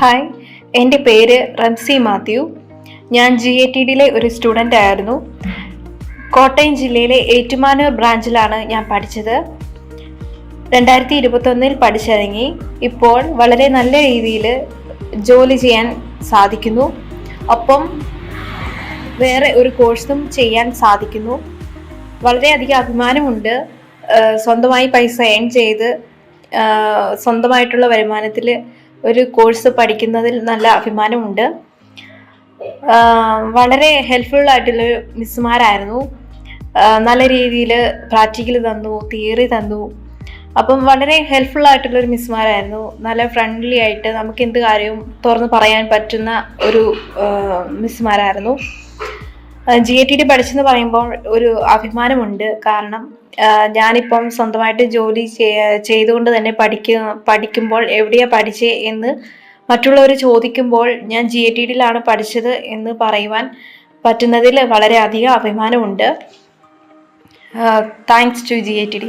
Hi, എൻ്റെ പേര് റംസി മാത്യു. ഞാൻ GATDയിലെ ഒരു സ്റ്റുഡൻ്റ് ആയിരുന്നു. കോട്ടയം ജില്ലയിലെ ഏറ്റുമാനൂർ ബ്രാഞ്ചിലാണ് ഞാൻ പഠിച്ചത്. 2021 പഠിച്ചിറങ്ങി. ഇപ്പോൾ വളരെ നല്ല രീതിയിൽ ജോലി ചെയ്യാൻ സാധിക്കുന്നു. ഒപ്പം വേറെ ഒരു കോഴ്സും ചെയ്യാൻ സാധിക്കുന്നു. വളരെയധികം അഭിമാനമുണ്ട്. സ്വന്തമായി പൈസ ഏൺ ചെയ്ത് സ്വന്തമായിട്ടുള്ള വരുമാനത്തിൽ ഒരു കോഴ്സ് പഠിക്കുന്നതിൽ നല്ല അഭിമാനമുണ്ട്. വളരെ ഹെൽപ്ഫുൾ ആയിട്ടുള്ളൊരു മിസ്സുമാരായിരുന്നു. നല്ല രീതിയിൽ പ്രാക്ടിക്കൽ തന്നു, തിയറി തന്നു. അപ്പം വളരെ ഹെൽപ്ഫുൾ ആയിട്ടുള്ളൊരു മിസ്സുമാരായിരുന്നു. നല്ല ഫ്രണ്ട്ലി ആയിട്ട് നമുക്ക് എന്ത് കാര്യവും തുറന്ന് പറയാൻ പറ്റുന്ന ഒരു മിസ്സുമാരായിരുന്നു. GATD പഠിച്ചെന്ന് പറയുമ്പോൾ ഒരു അഭിമാനമുണ്ട്. കാരണം ഞാനിപ്പം സ്വന്തമായിട്ട് ജോലി ചെയ്തുകൊണ്ട് തന്നെ പഠിക്കുമ്പോൾ എവിടെയാ പഠിച്ചേ എന്ന് മറ്റുള്ളവർ ചോദിക്കുമ്പോൾ ഞാൻ GATDയിലാണ് പഠിച്ചത് എന്ന് പറയുവാൻ പറ്റുന്നതിൽ വളരെയധികം അഭിമാനമുണ്ട്. Thanks to GATD.